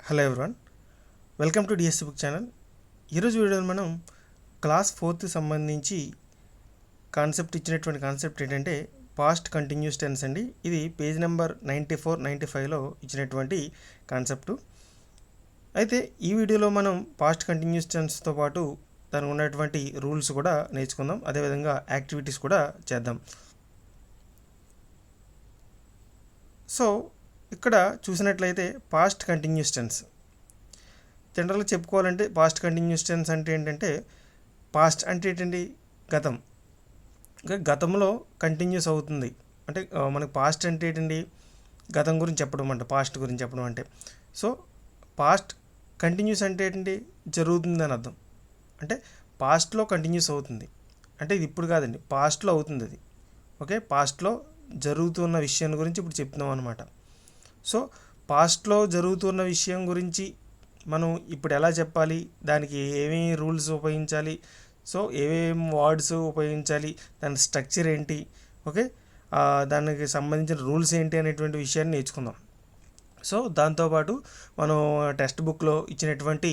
Hello everyone, welcome to DSC book channel. ఈరోజు వీడియోలో మనం క్లాస్ 4th సంబంధించి ఇచ్చినటువంటి కాన్సెప్ట్ ఏంటంటే పాస్ట్ కంటిన్యూస్ టెన్స్ అండి. ఇది పేజ్ నెంబర్ 94, 95లో ఇచ్చినటువంటి కాన్సెప్టు. అయితే ఈ వీడియోలో మనం పాస్ట్ కంటిన్యూస్ టెన్స్తో పాటు దానికి ఉన్నటువంటి రూల్స్ కూడా నేర్చుకుందాం, అదేవిధంగా యాక్టివిటీస్ కూడా చేద్దాం. సో ఇక్కడ చూసినట్లయితే పాస్ట్ కంటిన్యూస్ టెన్స్ జనరల్గా చెప్పుకోవాలంటే పాస్ట్ కంటిన్యూస్ టెన్స్ అంటే ఏంటంటే, పాస్ట్ అంటే ఏంటండి, గతం. గతంలో కంటిన్యూస్ అవుతుంది అంటే మనకి పాస్ట్ అంటే ఏంటండి, గతం గురించి చెప్పడం అంటే, పాస్ట్ గురించి చెప్పడం అంటే. సో పాస్ట్ కంటిన్యూస్ అంటే ఏంటండి, జరుగుతుంది అని అర్థం. అంటే పాస్ట్లో కంటిన్యూస్ అవుతుంది అంటే ఇది ఇప్పుడు కాదండి, పాస్ట్లో అవుతుంది అది. ఓకే, పాస్ట్లో జరుగుతున్న విషయం గురించి ఇప్పుడు చెప్తున్నాం అనమాట. సో పాస్ట్లో జరుగుతున్న విషయం గురించి మనం ఇప్పుడు ఎలా చెప్పాలి, దానికి ఏమేమి రూల్స్ ఉపయోగించాలి, సో ఏమేమి వర్డ్స్ ఉపయోగించాలి, దాని స్ట్రక్చర్ ఏంటి, ఓకే, దానికి సంబంధించిన రూల్స్ ఏంటి అనేటువంటి విషయాన్ని నేర్చుకుందాం. సో దాంతోపాటు మనం టెక్స్ట్ బుక్లో ఇచ్చినటువంటి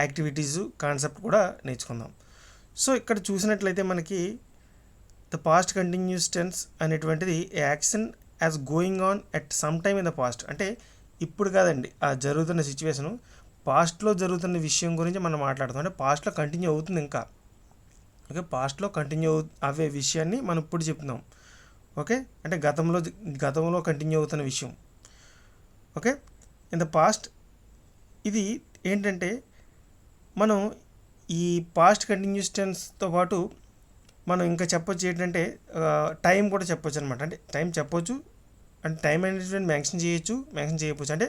యాక్టివిటీస్ కాన్సెప్ట్ కూడా నేర్చుకుందాం. సో ఇక్కడ చూసినట్లయితే మనకి ద పాస్ట్ కంటిన్యూస్ టెన్స్ అనేటువంటిది action as going on at some time in the past. అంటే ఇప్పుడు కాదండి, ఆ జరుగుతున్న సిచ్యువేషను పాస్ట్లో జరుగుతున్న విషయం గురించి మనం మాట్లాడుతాం. అంటే పాస్ట్లో కంటిన్యూ అవుతుంది ఇంకా. ఓకే, పాస్ట్లో కంటిన్యూ అవే విషయాన్ని మనం ఇప్పుడు చెప్తున్నాం. ఓకే, అంటే గతంలో కంటిన్యూ అవుతున్న విషయం. ఓకే, ఇన్ ద పాస్ట్ ఇది ఏంటంటే, మనం ఈ పాస్ట్ కంటిన్యూస్ టెన్స్తో పాటు మనం ఇంకా చెప్పొచ్చు ఏంటంటే టైం కూడా చెప్పొచ్చు అనమాట. అంటే టైం చెప్పొచ్చు, అంటే టైం అనేటువంటి మెన్షన్ చేయకపోవచ్చు. అంటే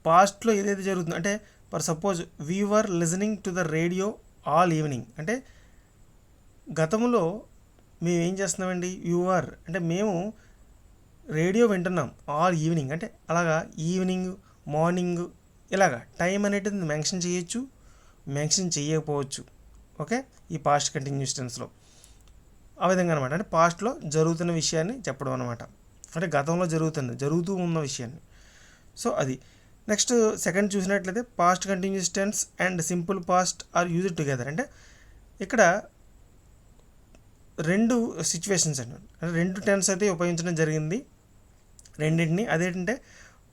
పాస్ట్లో ఏదైతే జరుగుతుందో, అంటే for suppose we were listening to the radio all evening. అంటే గతంలో మేము ఏం చేస్తున్నామండి, యూఆర్ అంటే మేము రేడియో వింటున్నాం ఆల్ ఈవినింగ్. అంటే అలాగా ఈవినింగ్, మార్నింగ్, ఇలాగా టైం అనేది మెన్షన్ చేయొచ్చు, మెన్షన్ చేయకపోవచ్చు. ఓకే, ఈ పాస్ట్ కంటిన్యూస్ టెన్స్లో ఆ విధంగా అనమాట. అంటే పాస్ట్లో జరుగుతున్న విషయాన్ని చెప్పడం అనమాట. అంటే గతంలో జరుగుతూ ఉన్న విషయాన్ని. సో అది నెక్స్ట్ సెకండ్ చూసినట్లయితే past continuous tense and simple past are used together. అంటే ఇక్కడ రెండు సిచ్యువేషన్స్ అండి, అంటే రెండు టెన్స్ అయితే ఉపయోగించడం జరిగింది రెండింటిని. అదేంటంటే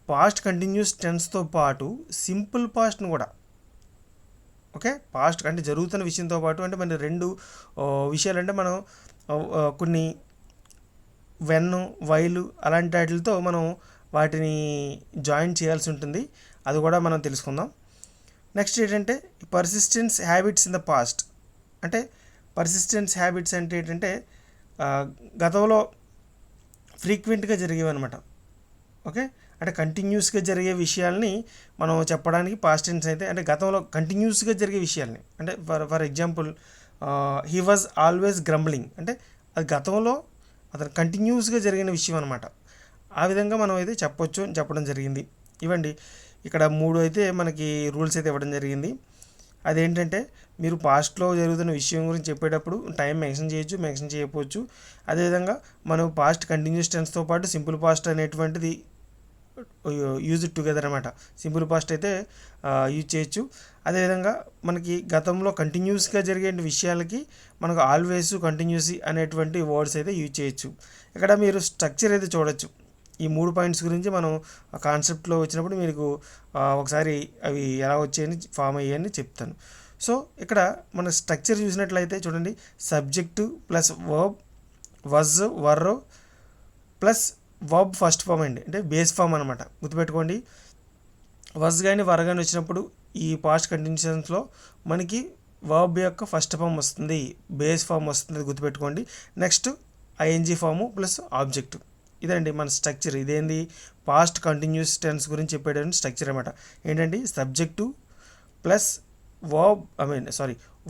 పాస్ట్ కంటిన్యూస్ టెన్స్తో పాటు సింపుల్ పాస్ట్ను కూడా. ఓకే, పాస్ట్ అంటే జరుగుతున్న విషయంతో పాటు, అంటే మన రెండు విషయాలు, అంటే మనం కొన్ని వెన్, వైలు అలాంటి వాటితో మనం వాటిని జాయిన్ చేయాల్సి ఉంటుంది. అది కూడా మనం తెలుసుకుందాం. నెక్స్ట్ ఏంటంటే persistence habits in the past. అంటే పర్సిస్టెన్స్ హ్యాబిట్స్ అంటే ఏంటంటే గతంలో ఫ్రీక్వెంట్గా జరిగేవి అనమాట. ఓకే, అంటే కంటిన్యూస్గా జరిగే విషయాల్ని మనం చెప్పడానికి పాస్ట్ టెన్స్ అయితే, అంటే గతంలో కంటిన్యూస్గా జరిగే విషయాల్ని, అంటే for example he was always grumbling. అంటే అది గతంలో అతను కంటిన్యూస్గా జరిగిన విషయం అనమాట. ఆ విధంగా మనం అయితే చెప్పొచ్చు అని చెప్పడం జరిగింది. ఇవ్వండి, ఇక్కడ 3 అయితే మనకి రూల్స్ అయితే ఇవ్వడం జరిగింది. అదేంటంటే మీరు పాస్ట్లో జరుగుతున్న విషయం గురించి చెప్పేటప్పుడు టైం మెన్షన్ చేయొచ్చు, మెన్షన్ చేయకపోవచ్చు. అదేవిధంగా మనం పాస్ట్ కంటిన్యూస్ టెన్స్తో పాటు సింపుల్ పాస్ట్ అనేటువంటిది యూజ్ టుగెదర్ అనమాట. సింపుల్ పాస్ట్ అయితే యూజ్ చేయొచ్చు. అదేవిధంగా మనకి గతంలో కంటిన్యూస్గా జరిగే విషయాలకి మనకు ఆల్వేస్, కంటిన్యూస్ అనేటువంటి వర్డ్స్ అయితే యూజ్ చేయొచ్చు. ఇక్కడ మీరు స్ట్రక్చర్ అయితే చూడొచ్చు. ఈ 3 పాయింట్స్ గురించి మనం కాన్సెప్ట్లో వచ్చినప్పుడు మీకు ఒకసారి అవి ఎలా వచ్చాయని, ఫామ్ అయ్యాయని చెప్తాను. సో ఇక్కడ మన స్ట్రక్చర్ చూసినట్లయితే చూడండి, subject plus verb, was, were plus verb first form అండి, అంటే బేస్ ఫామ్ అనమాట. గుర్తుపెట్టుకోండి, వజ్ కానీ వర్ కానీ వచ్చినప్పుడు ఈ పాస్ట్ కంటిన్యూషన్స్లో మనకి వర్బ్ యొక్క ఫస్ట్ ఫామ్ వస్తుంది, బేస్ ఫామ్ వస్తుంది, గుర్తుపెట్టుకోండి. Next ING form plus object. ఇదండి మన స్ట్రక్చర్. ఇదేంది, పాస్ట్ కంటిన్యూస్ టెన్స్ గురించి చెప్పేటువంటి స్ట్రక్చర్ అనమాట. ఏంటంటే subject plus verb,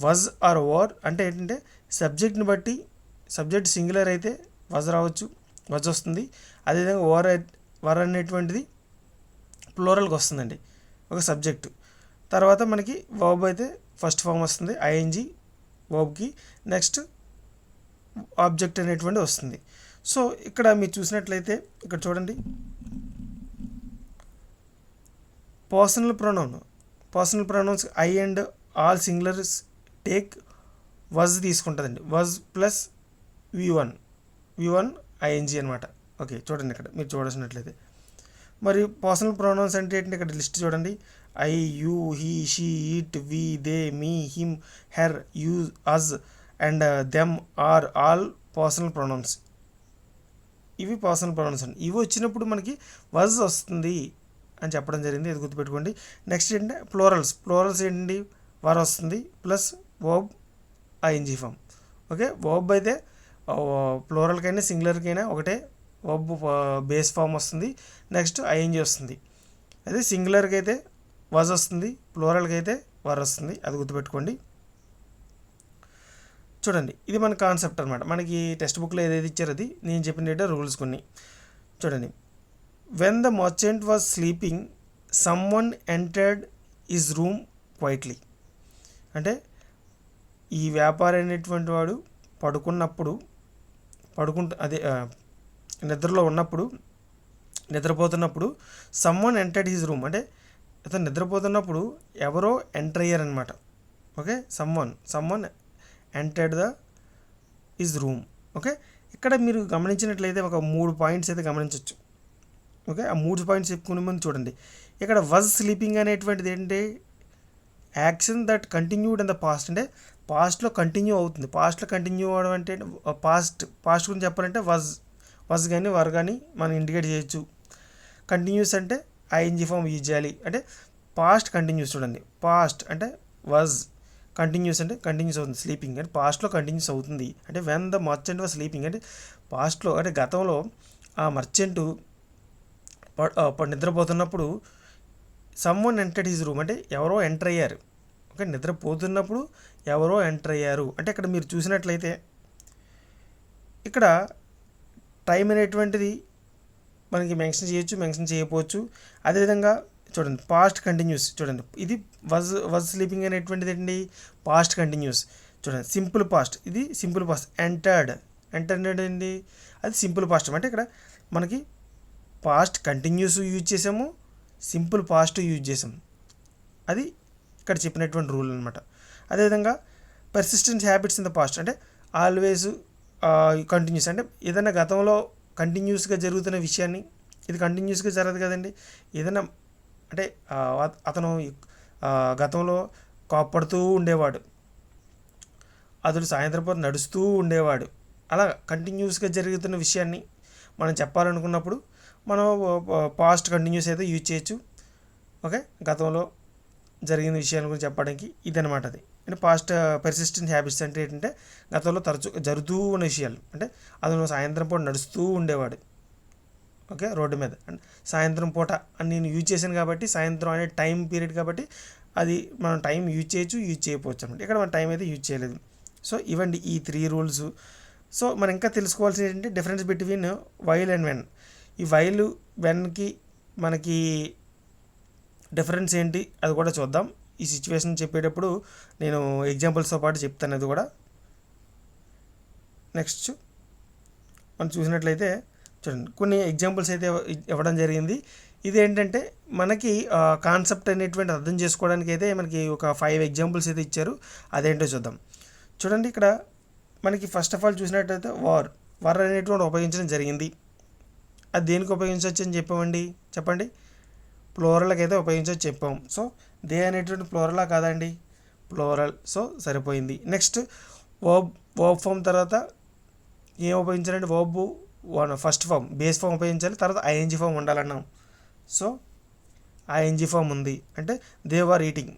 was or were. అంటే ఏంటంటే సబ్జెక్ట్ని బట్టి, సబ్జెక్ట్ సింగులర్ అయితే వజ్ రావచ్చు, వజ్ వస్తుంది. అదేవిధంగా వర్ అనేటువంటిది ప్లూరల్కి వస్తుందండి, ఒక సబ్జెక్టు. తర్వాత మనకి వర్బ్ అయితే ఫస్ట్ ఫామ్ వస్తుంది, ఐఎన్జీ వర్బ్కి. నెక్స్ట్ ఆబ్జెక్ట్ అనేటువంటి వస్తుంది. సో ఇక్కడ మీరు చూసినట్లయితే ఇక్కడ చూడండి, personal pronouns I and all singulars take was తీసుకుంటుందండి. వజ్ ప్లస్ V1 ఐఎన్జీ అనమాట. ఓకే, చూడండి ఇక్కడ మీరు చూడాల్సినట్లయితే. మరి పర్సనల్ ప్రొనౌన్స్ అంటే ఏంటంటే ఇక్కడ లిస్ట్ చూడండి. I, you, he, she, it, we, they, me, him, her, you, us and them are all personal pronouns. ఇవి పర్సనల్ ప్రొనౌన్స్ అండి. ఇవి వచ్చినప్పుడు మనకి వజ్ వస్తుంది అని చెప్పడం జరిగింది, ఇది గుర్తుపెట్టుకోండి. నెక్స్ట్ ఏంటంటే ప్లోరల్స్ ఏంటండి, వర్ వస్తుంది plus verb ING form. Okay, verb అయితే ప్లోరల్కైనా సింగులర్కైనా ఒకటే వర్బ్ బేస్ ఫామ్ వస్తుంది, నెక్స్ట్ ఐఎన్జీ వస్తుంది. అదే సింగులర్కి అయితే వజ్ వస్తుంది, ప్లోరల్కి అయితే వర్ వస్తుంది, అది గుర్తుపెట్టుకోండి. చూడండి, ఇది మన కాన్సెప్ట్ అనమాట. మనకి టెక్స్ట్ బుక్లో ఏదైతే ఇచ్చారో అది నేను చెప్పిన రూల్స్ కొన్ని చూడండి. When the merchant was sleeping someone entered his room quietly. అంటే ఈ వ్యాపారి అనేటువంటి వాడు నిద్రపోతున్నప్పుడు సమ్వన్ ఎంటర్డ్ హిజ్ రూమ్, అంటే అతను నిద్రపోతున్నప్పుడు ఎవరో ఎంటర్ అయ్యారనమాట. Okay, someone entered his room. Okay, ఇక్కడ మీరు గమనించినట్లయితే ఒక 3 పాయింట్స్ అయితే గమనించవచ్చు. ఓకే, ఆ 3 పాయింట్స్ చెప్పుకునే ముందు చూడండి, ఇక్కడ వాజ్ స్లీపింగ్ అనేటువంటిది ఏంటంటే action that continued in the past, అంటే పాస్ట్లో కంటిన్యూ అవుతుంది. పాస్ట్లో కంటిన్యూ అవ్వడం అంటే పాస్ట్ గురించి చెప్పాలంటే వాజ్ కానీ వర్ కానీ మనం ఇండికేట్ చేయొచ్చు. కంటిన్యూస్ అంటే ఐఎన్జీ ఫామ్ యూజ్ చేయాలి. అంటే పాస్ట్ కంటిన్యూస్ చూడండి, పాస్ట్ అంటే వాజ్, కంటిన్యూస్ అంటే కంటిన్యూస్ అవుతుంది. స్లీపింగ్ అంటే పాస్ట్లో కంటిన్యూస్ అవుతుంది. అంటే when the merchant was sleeping అంటే పాస్ట్లో, అంటే గతంలో ఆ మర్చెంటు నిద్రపోతున్నప్పుడు సమ్వన్ ఎంటర్డ్ హిజ్ రూమ్, అంటే ఎవరో ఎంటర్ అయ్యారు. ఓకే, నిద్రపోతున్నప్పుడు ఎవరో ఎంటర్ అయ్యారు. అంటే ఇక్కడ మీరు చూసినట్లయితే ఇక్కడ టైం అనేటువంటిది మనకి మెన్షన్ చేయొచ్చు, మెన్షన్ చేయకపోవచ్చు. అదేవిధంగా చూడండి, పాస్ట్ కంటిన్యూస్ చూడండి, ఇది వాజ్ స్లీపింగ్ అనేటువంటిది ఏంటి, పాస్ట్ కంటిన్యూస్. చూడండి, సింపుల్ పాస్ట్, ఇది సింపుల్ పాస్ట్. ఎంటర్డ్ ఏంటి, అది సింపుల్ పాస్ట్. అంటే ఇక్కడ మనకి పాస్ట్ కంటిన్యూస్ యూజ్ చేసాము, సింపుల్ పాస్ట్ యూజ్ చేసాము, అది ఇక్కడ చెప్పినటువంటి రూల్ అనమాట. అదేవిధంగా persistent habits in the past, అంటే ఆల్వేస్ కంటిన్యూస్, అంటే ఏదైనా గతంలో కంటిన్యూస్గా జరుగుతున్న విషయాన్ని, ఇది కంటిన్యూస్గా జరగదు కదండి. ఏదైనా అంటే అతను గతంలో కోప్పడుతూ ఉండేవాడు, అతడు సాయంత్రం పూట నడుస్తూ ఉండేవాడు, అలా కంటిన్యూస్గా జరుగుతున్న విషయాన్ని మనం చెప్పాలనుకున్నప్పుడు మనం పాస్ట్ కంటిన్యూస్ అయితే యూజ్ చేయొచ్చు. ఓకే, గతంలో జరిగిన విషయాల గురించి చెప్పడానికి ఇదనమాట. అది అంటే పాస్ట్ పర్సిస్టెంట్ హ్యాబిట్స్ అంటే ఏంటంటే గతంలో తరచూ జరుగుతూ ఉన్న విషయాలు. అంటే అతను సాయంత్రం పూట నడుస్తూ ఉండేవాడు, ఓకే, రోడ్డు మీద. అంటే సాయంత్రం పూట అని నేను యూజ్ చేశాను కాబట్టి, సాయంత్రం అనే టైం పీరియడ్ కాబట్టి అది మనం టైం యూజ్ చేయొచ్చు, యూజ్ చేయకపోవచ్చు అనమాట. ఇక్కడ మనం టైం అయితే యూజ్ చేయలేదు. సో ఇవ్వండి ఈ 3 రూల్స్. సో మనం ఇంకా తెలుసుకోవాల్సింది ఏంటంటే difference between while and when. ఈ వైల్ వెన్కి మనకి డిఫరెన్స్ ఏంటి అది కూడా చూద్దాం. ఈ సిచ్యువేషన్ చెప్పేటప్పుడు నేను ఎగ్జాంపుల్స్తో పాటు చెప్తాను అది కూడా. నెక్స్ట్ మనం చూసినట్లయితే చూడండి, కొన్ని ఎగ్జాంపుల్స్ అయితే ఇవ్వడం జరిగింది. ఇదేంటంటే మనకి కాన్సెప్ట్ అనేటువంటి అర్థం చేసుకోవడానికి అయితే మనకి ఒక 5 ఎగ్జాంపుల్స్ అయితే ఇచ్చారు, అదేంటో చూద్దాం. చూడండి, ఇక్కడ మనకి ఫస్ట్ ఆఫ్ ఆల్ చూసినట్లయితే వర్ అనేటువంటి ఉపయోగించడం జరిగింది. అది దేనికి ఉపయోగించవచ్చు అని చెప్పండి. ప్లోరల్కి అయితే ఉపయోగించవచ్చు చెప్పాం. సో దే అనేటువంటి ప్లోరలా కాదండి, ప్లోరల్. సో సరిపోయింది. నెక్స్ట్ వర్బ్ ఫామ్ తర్వాత ఏం ఉపయోగించాలంటే verb first form base form ఉపయోగించాలి, తర్వాత ఐఎన్జీ ఫామ్ ఉండాలన్నాం. సో ఐఎన్జీ ఫామ్ ఉంది అంటే they were eating.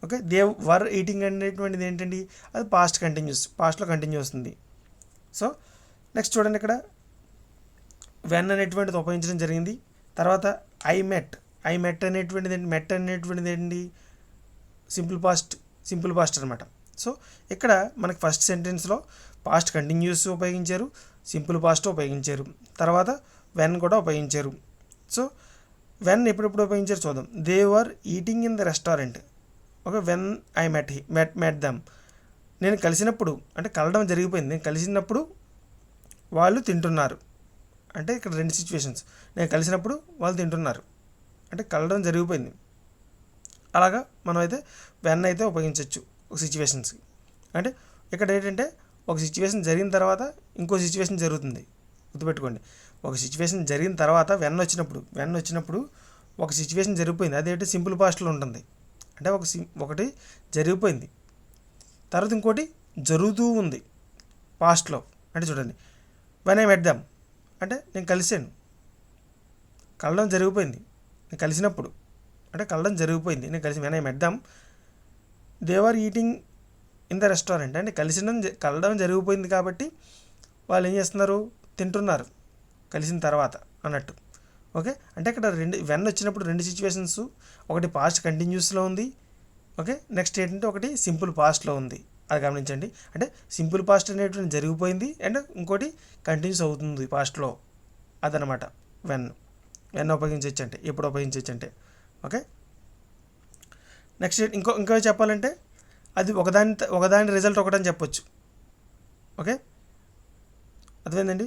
Okay, they were eating అనేటువంటిది ఏంటండి, అది పాస్ట్ కంటిన్యూస్, పాస్ట్లో కంటిన్యూ వస్తుంది. సో నెక్స్ట్ చూడండి, ఇక్కడ వెన్ అనేటువంటిది ఉపయోగించడం జరిగింది. తర్వాత ఐ మెట్ అనేటువంటిది ఏంటి, సింపుల్ పాస్ట్ అనమాట. సో ఇక్కడ మనకి ఫస్ట్ సెంటెన్స్లో పాస్ట్ కంటిన్యూస్ ఉపయోగించారు, సింపుల్ పాస్ట్ ఉపయోగించారు, తర్వాత వెన్ కూడా ఉపయోగించారు. సో వెన్ ఎప్పుడెప్పుడు ఉపయోగించారు చూద్దాం. They were eating in the restaurant. Okay, when I met them, నేను కలిసినప్పుడు, అంటే కలవడం జరిగిపోయింది, నేను కలిసినప్పుడు వాళ్ళు తింటున్నారు. అంటే ఇక్కడ 2 సిచ్యువేషన్స్, నేను కలిసినప్పుడు వాళ్ళు తింటున్నారు, అంటే కలవడం జరిగిపోయింది. అలాగా మనం అయితే వెన్ అయితే ఉపయోగించవచ్చు ఒక సిచ్యువేషన్స్కి. అంటే ఇక్కడ ఏంటంటే ఒక సిచ్యువేషన్ జరిగిన తర్వాత ఇంకో సిచ్యువేషన్ జరుగుతుంది. గుర్తుపెట్టుకోండి, ఒక సిచ్యువేషన్ జరిగిన తర్వాత వెన్ వచ్చినప్పుడు ఒక సిచ్యువేషన్ జరిగిపోయింది, అదేంటి సింపుల్ పాస్ట్లో ఉంటుంది. అంటే ఒకటి జరిగిపోయింది, తర్వాత ఇంకోటి జరుగుతూ ఉంది పాస్ట్లో. అంటే చూడండి, వెన్ ఐ మెట్ దెమ్ అంటే నేను కలిసాను, కలడం జరిగిపోయింది. నేను కలిసినప్పుడు అంటే కలడం జరిగిపోయింది, నేను కలిసి when I met them they are eating in the restaurant. అంటే కలడం జరిగిపోయింది కాబట్టి వాళ్ళు ఏం చేస్తున్నారు, తింటున్నారు కలిసిన తర్వాత అన్నట్టు. ఓకే, అంటే ఇక్కడ వెన్ వచ్చినప్పుడు రెండు సిచ్యువేషన్స్, ఒకటి పాస్ట్ కంటిన్యూస్లో ఉంది. ఓకే, నెక్స్ట్ ఏంటంటే ఒకటి సింపుల్ పాస్ట్లో ఉంది. అది గమనించండి. అంటే సింపుల్ పాస్ట్ అనేటువంటి జరిగిపోయింది అండ్ ఇంకోటి కంటిన్యూస్ అవుతుంది పాస్ట్లో. అదనమాట వెన్ ఉపయోగించవచ్చు అంటే, ఎప్పుడు ఉపయోగించవచ్చు అంటే. ఓకే, నెక్స్ట్ ఇంకో చెప్పాలంటే అది ఒకదాని రిజల్ట్ ఒకటని చెప్పొచ్చు. ఓకే, అర్థమైందండి,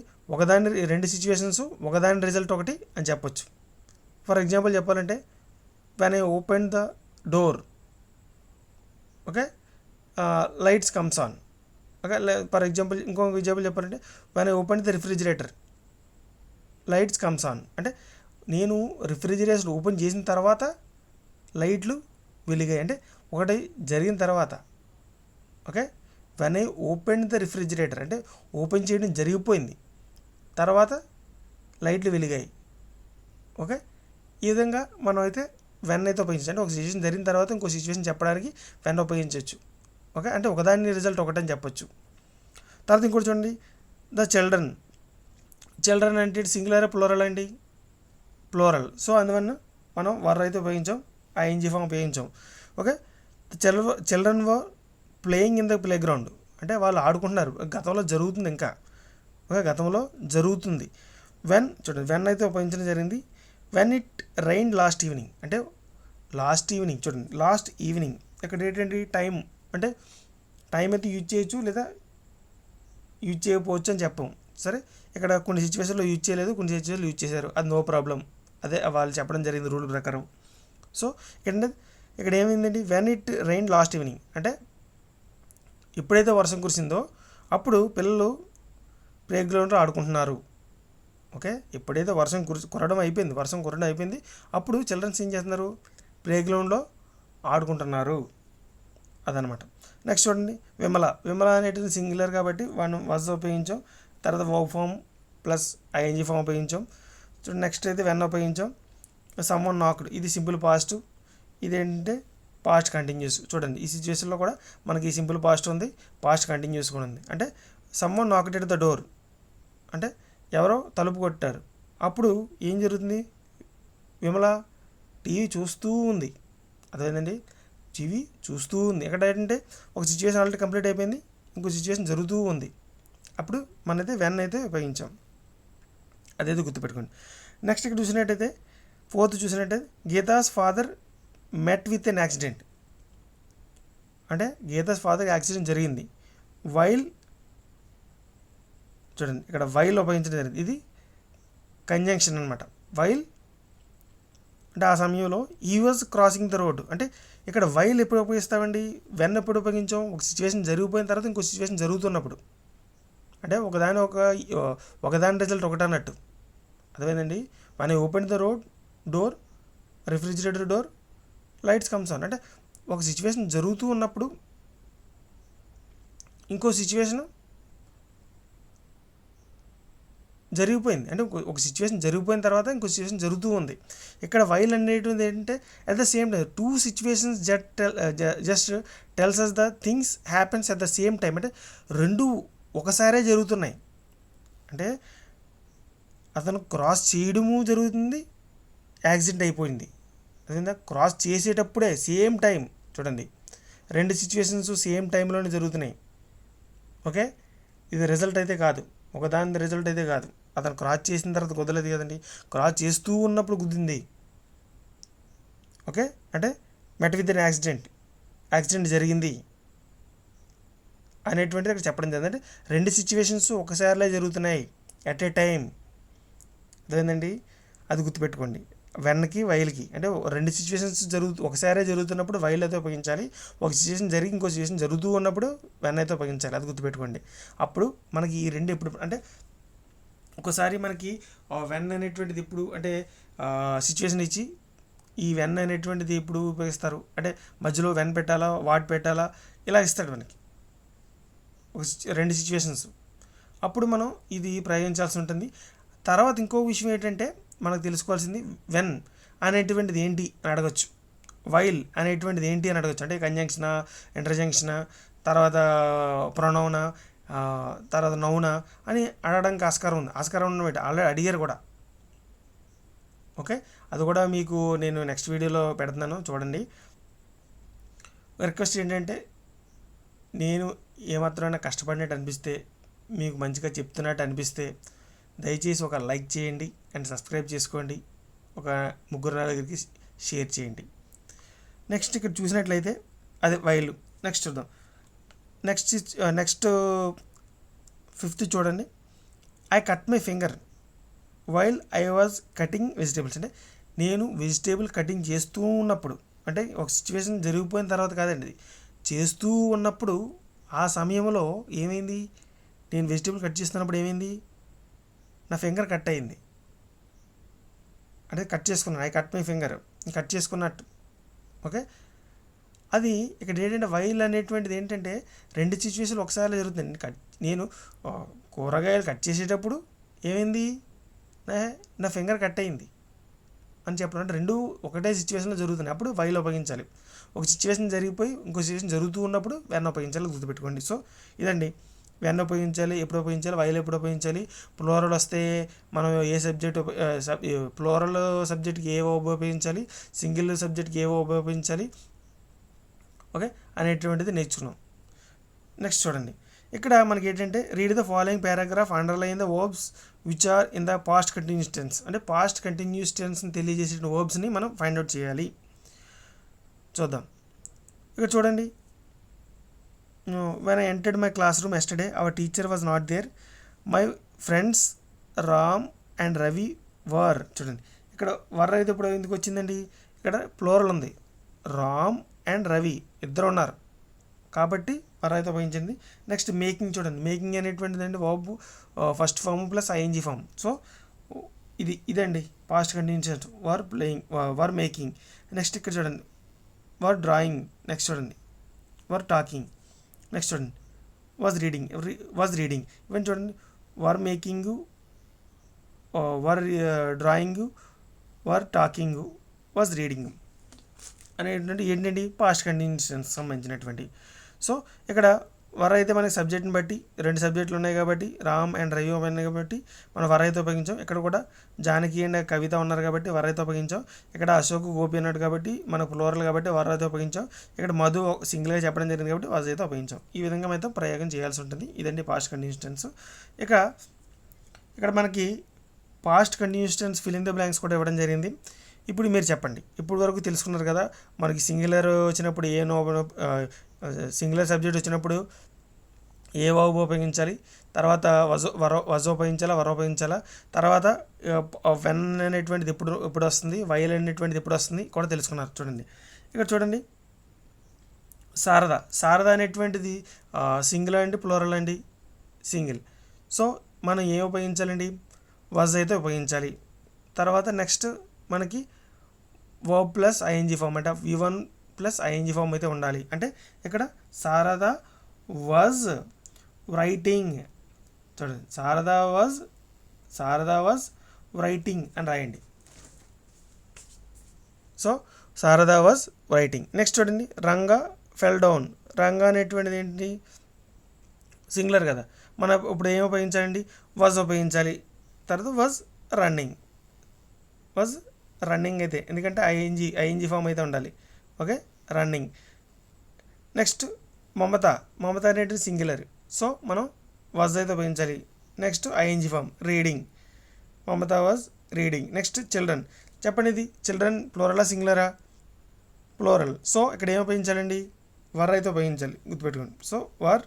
రెండు సిచ్యువేషన్స్ ఒకదాని రిజల్ట్ ఒకటి అని చెప్పొచ్చు. ఫర్ ఎగ్జాంపుల్ చెప్పాలంటే when I open the door, okay, lights comes on. Okay, for example ఇంకొక ఎగ్జాంపుల్ చెప్పాలంటే when I open the refrigerator lights comes on. అంటే నేను రిఫ్రిజిరేటర్ ఓపెన్ చేసిన తర్వాత లైట్లు వెలిగాయి. అంటే ఒకటి జరిగిన తర్వాత. Okay, when I open the refrigerator అంటే ఓపెన్ చేయడం జరిగిపోయింది, తర్వాత లైట్లు వెలిగాయి. ఓకే, ఈ విధంగా మనం అయితే వెన్ అయితే ఉపయోగించవచ్చు. అంటే ఒక సిచ్యువేషన్ జరిగిన తర్వాత ఇంకో సిచ్యువేషన్ చెప్పడానికి వెన్ ఉపయోగించవచ్చు. ఓకే, అంటే ఒకదాని రిజల్ట్ ఒకటని చెప్పొచ్చు. తర్వాత ఇంకోటి చూడండి, ద చిల్డ్రన్ అంటే సింగులర్ ప్లూరల్ అండి, ప్లూరల్. సో అందువల్ల మనం వర్ అయితే ఉపయోగించాం, ఐఎన్జీ ఫామ్ ఉపయోగించాం. Okay, children were playing in the playground అంటే వాళ్ళు ఆడుకుంటున్నారు, గతంలో జరుగుతుంది ఇంకా. ఓకే, గతంలో జరుగుతుంది. వెన్ అయితే ఉపయోగించడం జరిగింది. When it rain last evening అంటే లాస్ట్ ఈవినింగ్. చూడండి, లాస్ట్ ఈవినింగ్ ఇక్కడ ఏంటంటే టైం, అంటే టైం అయితే యూజ్ చేయొచ్చు లేదా యూజ్ చేయకపోవచ్చు అని చెప్పాం. సరే, ఇక్కడ కొన్ని సిచ్యువేషన్లో యూజ్ చేయలేదు, కొన్ని సిచ్యువేషన్లో యూజ్ చేశారు, అది నో ప్రాబ్లం. అదే వాళ్ళు చెప్పడం జరిగింది రూల్ ప్రకారం. సో ఇక్కడ ఏమైందండి, when it rain last evening అంటే ఎప్పుడైతే వర్షం కురిసిందో అప్పుడు పిల్లలు ప్లే గ్రౌండ్లో ఆడుకుంటున్నారు. ఓకే, ఎప్పుడైతే వర్షం కురడం అయిపోయింది అప్పుడు చిల్డ్రన్స్ ఏం చేస్తున్నారు, ప్లే గ్రౌండ్లో ఆడుకుంటున్నారు. అదనమాట. నెక్స్ట్ చూడండి, విమల అనేటిది సింగులర్ కాబట్టి మనం వాజ్ ఉపయోగించాం. తర్వాత verb form plus ING form ఉపయోగించాం. చూడండి, నెక్స్ట్ అయితే వెన్ ఉపయోగించాం. సమ్వన్ నాక్డ్ ఇది సింపుల్ పాస్ట్, ఇదేంటంటే పాస్ట్ కంటిన్యూస్. చూడండి, ఈ సిచ్యువేషన్లో కూడా మనకి సింపుల్ పాస్ట్ ఉంది, పాస్ట్ కంటిన్యూస్ కూడా ఉంది. అంటే someone knocked at the door అంటే ఎవరో తలుపు కొట్టారు, అప్పుడు ఏం జరుగుతుంది, విమల టీవీ చూస్తూ ఉంది. అదేంటండి, టీవీ చూస్తూ ఉంది. ఎక్కడ ఏంటంటే ఒక సిచ్యువేషన్ ఆల్రెడీ కంప్లీట్ అయిపోయింది, ఇంకో సిచ్యువేషన్ జరుగుతూ ఉంది, అప్పుడు మనైతే వెన్ అయితే ఉపయోగించాం. అదైతే గుర్తుపెట్టుకోండి. నెక్స్ట్ ఇక్కడ చూసినట్టయితే ఫోర్త్ చూసినట్టయితే Geeta's father met with an accident అంటే గీతాస్ ఫాదర్కి యాక్సిడెంట్ జరిగింది. చూడండి, ఇక్కడ వైల్ ఉపయోగించడం జరిగింది. ఇది కంజంక్షన్ అనమాట. వైల్ అంటే ఆ సమయంలో ఈ వాజ్ క్రాసింగ్ ద రోడ్ అంటే ఇక్కడ వైల్ ఎప్పుడు ఉపయోగిస్తామండి, వెన్ ఎప్పుడు ఉపయోగించాం, ఒక సిచ్యువేషన్ జరిగిపోయిన తర్వాత ఇంకో సిచ్యువేషన్ జరుగుతున్నప్పుడు. అంటే ఒకదాని రిజల్ట్ ఒకటి అన్నట్టు. అర్థమైందండి. మన open the door refrigerator door lights comes on అంటే ఒక సిచ్యువేషన్ జరుగుతూ ఉన్నప్పుడు ఇంకో సిచ్యువేషన్ జరిగిపోయింది. అంటే ఒక సిచ్యువేషన్ జరిగిపోయిన తర్వాత ఇంకో సిచ్యువేషన్ జరుగుతూ ఉంది. ఇక్కడ వైల్ అనేటువంటిది ఏంటంటే at the same time two situations just tells us the things happens at the same time అంటే రెండు ఒకసారే జరుగుతున్నాయి. అంటే అతను క్రాస్ చేయడము జరుగుతుంది, యాక్సిడెంట్ అయిపోయింది. అదేందా క్రాస్ చేసేటప్పుడే సేమ్ టైం చూడండి, రెండు సిచ్యువేషన్స్ సేమ్ టైంలోనే జరుగుతున్నాయి. ఓకే, ఇది రిజల్ట్ అయితే కాదు, ఒకదాని రిజల్ట్ అయితే కాదు. అతను క్రాస్ చేసిన తర్వాత కుదరలేదు కదండి, క్రాస్ చేస్తూ ఉన్నప్పుడు కుదిరింది. ఓకే, అంటే మెట్ విత్ ఎన్ యాక్సిడెంట్ జరిగింది అనేటువంటిది అక్కడ చెప్పడం జరిగింది. అంటే రెండు సిచ్యువేషన్స్ ఒకసారిలో జరుగుతున్నాయి ఎట్ ఏ టైం. అదేంటండి, అది గుర్తుపెట్టుకోండి. వెన్కి వైల్కి, అంటే రెండు సిచ్యువేషన్స్ ఒకసారి జరుగుతున్నప్పుడు వైల్ అయితే ఉపయోగించాలి, ఒక సిచ్యువేషన్ జరిగి ఇంకో సిచ్యువేషన్ జరుగుతూ ఉన్నప్పుడు వెన్ అయితే ఉపయోగించాలి. అది గుర్తుపెట్టుకోండి. అప్పుడు మనకి ఈ రెండు ఎప్పుడు అంటే ఒకసారి మనకి వెన్ అనేటువంటిది ఇప్పుడు అంటే సిచ్యువేషన్ ఇచ్చి ఈ వెన్ అనేటువంటిది ఇప్పుడు ఉపయోగిస్తారు అంటే మధ్యలో వెన్ పెట్టాలా వాట్ పెట్టాలా ఇలా ఇస్తాడు మనకి రెండు సిచ్యువేషన్స్. అప్పుడు మనం ఇది ప్రయోగించాల్సి ఉంటుంది. తర్వాత ఇంకో విషయం ఏంటంటే మనకు తెలుసుకోవాల్సింది వెన్ అనేటువంటిది ఏంటి అని అడగచ్చు, వైల్ అనేటువంటిది ఏంటి అని అడగచ్చు. అంటే కంజంక్షనా, ఇంటర్జంక్షనా, తర్వాత ప్రొనౌనా, తర్వాత నౌనా అని అడగడానికి ఆస్కారం ఉన్నమాట. ఆల్రెడీ అడిగారు కూడా. ఓకే, అది కూడా మీకు నేను నెక్స్ట్ వీడియోలో పెడుతున్నాను, చూడండి. రిక్వెస్ట్ ఏంటంటే నేను ఏమాత్రమైనా కష్టపడినట్టు అనిపిస్తే, మీకు మంచిగా చెప్తున్నట్టు అనిపిస్తే దయచేసి ఒక లైక్ చేయండి అండ్ సబ్స్క్రైబ్ చేసుకోండి, ఒక 3-4 షేర్ చేయండి. నెక్స్ట్ ఇక్కడ చూసినట్లయితే అదే వైల్. నెక్స్ట్ చూద్దాం. నెక్స్ట్ 5th చూడండి. I cut my finger while I was cutting vegetables. అంటే నేను వెజిటేబుల్ కటింగ్ చేస్తూ ఉన్నప్పుడు, అంటే ఒక సిచ్యువేషన్ జరిగిపోయిన తర్వాత కాదండి, చేస్తూ ఉన్నప్పుడు ఆ సమయంలో ఏమైంది, నేను వెజిటేబుల్ కట్ చేస్తున్నప్పుడు ఏమైంది, నా ఫింగర్ కట్ అయింది. అంటే కట్ చేసుకున్నాను, I cut my finger, cut చేసుకున్నట్టు. ఓకే, అది ఇక్కడ ఏంటంటే వైల్ అనేటువంటిది ఏంటంటే రెండు సిచ్యువేషన్లు ఒకసారి జరుగుతుంది. నేను కూరగాయలు కట్ చేసేటప్పుడు ఏమైంది, నా ఫింగర్ కట్ అయింది అని చెప్పడం. అంటే రెండు ఒకటే సిచ్యువేషన్లో జరుగుతున్నాయి, అప్పుడు వైల్ ఉపయోగించాలి. ఒక సిచ్యువేషన్ జరిగిపోయి ఇంకో సిచ్యువేషన్ జరుగుతూ ఉన్నప్పుడు వెన్ ఉపయోగించాలి, గుర్తుపెట్టుకోండి. సో ఇదండి, వెన్ ఉపయోగించాలి, ఎప్పుడు ఉపయోగించాలి, వైల్ ఎప్పుడు ఉపయోగించాలి. ప్లోరల్ వస్తే మనం ఏ సబ్జెక్ట్ ప్లోరల్ సబ్జెక్ట్కి ఏ ఉపయోగించాలి, సింగిల్ సబ్జెక్ట్కి ఏ ఉపయోగించాలి, ఓకే అనేటువంటిది నేర్చుకున్నాం. నెక్స్ట్ చూడండి, ఇక్కడ మనకి ఏంటంటే read the following paragraph, underline the verbs which are in the past continuous tense. అంటే పాస్ట్ కంటిన్యూస్ టెన్స్ని తెలియజేసే వర్బ్స్ని మనం ఫైండ్ అవుట్ చేయాలి. చూద్దాం. ఇక్కడ చూడండి, when I entered my classroom yesterday our teacher was not there, my friends Ram and Ravi were. చూడండి, ఇక్కడ వర్ అయితే ఇప్పుడు ఎందుకు వచ్చిందండి, ఇక్కడ ప్లోరల్ ఉంది, రామ్ అండ్ రవి ఇద్దరు ఉన్నారు కాబట్టి వర్ అయితే ఉపయోగించింది. నెక్స్ట్ మేకింగ్ చూడండి, మేకింగ్ అనేటువంటిది అండి verb first form plus ING form. So ఇదండి past continuous were playing, were making. Next ఇక్కడ చూడండి వర్ డ్రాయింగ్. నెక్స్ట్ చూడండి వర్ టాకింగ్. నెక్స్ట్ చూడండి వాజ్ రీడింగ్. ఇవన్నీ చూడండి were making, were drawing, were talking, was reading అనేటువంటి ఏంటండి పాస్ట్ కంటిన్యూస్ సంబంధించినటువంటి. సో ఇక్కడ వర్ అయితే మనకి సబ్జెక్ట్ని బట్టి రెండు సబ్జెక్టులు ఉన్నాయి కాబట్టి రామ్ అండ్ రవి ఉన్నాయి కాబట్టి మనం వర్ అయితే ఉపయోగించాం. ఇక్కడ కూడా జానకి అండ్ కవిత ఉన్నారు కాబట్టి వర్ అయితే ఉపయోగించాం. ఇక్కడ అశోక్ గోపి అన్నాడు కాబట్టి మన ప్లోరల్ కాబట్టి వర్ అయితే ఉపయోగించాం. ఇక్కడ మధు సింగిల్గా చెప్పడం జరిగింది కాబట్టి వాజ్ అయితే ఉపయోగించాం. ఈ విధంగా అయితే ప్రయోగం చేయాల్సి ఉంటుంది. ఇదండి పాస్ట్ కంటిన్యూస్ టెన్స్. ఇక్కడ మనకి past continuous tense fill in the blanks కూడా ఇవ్వడం జరిగింది. ఇప్పుడు మీరు చెప్పండి, ఇప్పుడు వరకు తెలుసుకున్నారు కదా మనకి సింగులర్ వచ్చినప్పుడు సింగులర్ సబ్జెక్ట్ వచ్చినప్పుడు ఏ వర్బ్ ఉపయోగించాలి, తర్వాత వజ్ ఉపయోగించాలా, వర్ ఉపయోగించాలా, తర్వాత వెన్ అనేటువంటిది ఎప్పుడు వస్తుంది, వైల్ అనేటువంటిది ఎప్పుడు వస్తుంది కూడా తెలుసుకున్నారు. చూడండి ఇక్కడ చూడండి శారద అనేటువంటిది సింగిల్ అండి ప్లోరల్ అండి, సింగిల్. సో మనం ఏం ఉపయోగించాలండి, వజ్ అయితే ఉపయోగించాలి. తర్వాత నెక్స్ట్ మనకి వర్బ్ ప్లస్ ఐఎన్జీ ఫామ్ అంటే V1 ప్లస్ ఐఎన్జీ ఫామ్ అయితే ఉండాలి. అంటే ఇక్కడ శారద వాజ్ రైటింగ్. చూడండి శారద వాజ్ రైటింగ్ అని రాయండి. So Sharada was writing. Next చూడండి రంగా ఫెల్ డౌన్. రంగా అనేటువంటిది ఏంటి, సింగులర్ కదా, మనం ఇప్పుడు ఏం ఉపయోగించాలండి, వాజ్ ఉపయోగించాలి. తర్వాత వాజ్ రన్నింగ్ అయితే ఎందుకంటే ఐఎన్జీ ఫామ్ అయితే ఉండాలి. Okay, running. నెక్స్ట్ మమత అనేటిది సింగులర్, సో మనం వాజ్ అయితే ఉపయోగించాలి. Next ING form reading, Mamata was reading. Next children. చెప్పండి, ఇది చిల్డ్రన్ ప్లోరలా సింగులరా, ప్లోరల్. సో ఇక్కడ ఏం ఉపయోగించాలండి, వర్ అయితే ఉపయోగించాలి, గుర్తుపెట్టుకోండి. సో వర్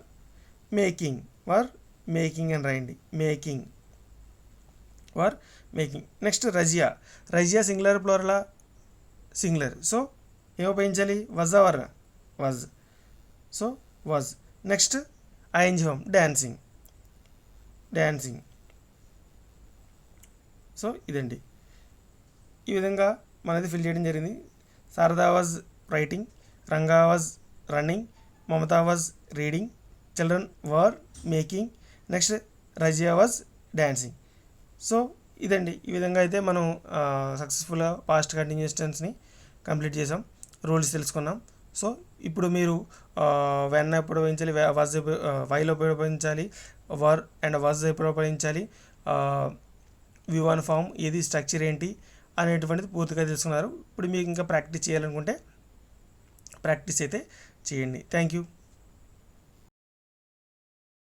మేకింగ్ అని రాయండి, were making. Next Razia singular ప్లూరలా, సింగులర్. సో ఏం ఉపయోగించాలి, was or was. So was. Next ING form dancing. So ఇదండి, ఈ విధంగా మనది ఫిల్ చేయడం జరిగింది. Sharada was writing, Ranga was running, Mamata was reading, children were making, next Razia was dancing. So ఇదండి, ఈ విధంగా అయితే మనం సక్సెస్ఫుల్గా పాస్ట్ కంటిన్యూస్ టెన్స్ని కంప్లీట్ చేసాం, రూల్స్ తెలుసుకున్నాం. సో ఇప్పుడు మీరు వెన్ ఎప్పుడు ఉపయోగించాలి, వాజ్ వైలో ఉపయోగించాలి, వర్ అండ్ వాజ్ ఎప్పుడు ఉపయోగించాలి, V1 ఫామ్ ఏది, స్ట్రక్చర్ ఏంటి అనేటువంటిది పూర్తిగా తెలుసుకున్నారు. ఇప్పుడు మీకు ఇంకా ప్రాక్టీస్ చేయాలనుకుంటే ప్రాక్టీస్ అయితే చేయండి. Thank you.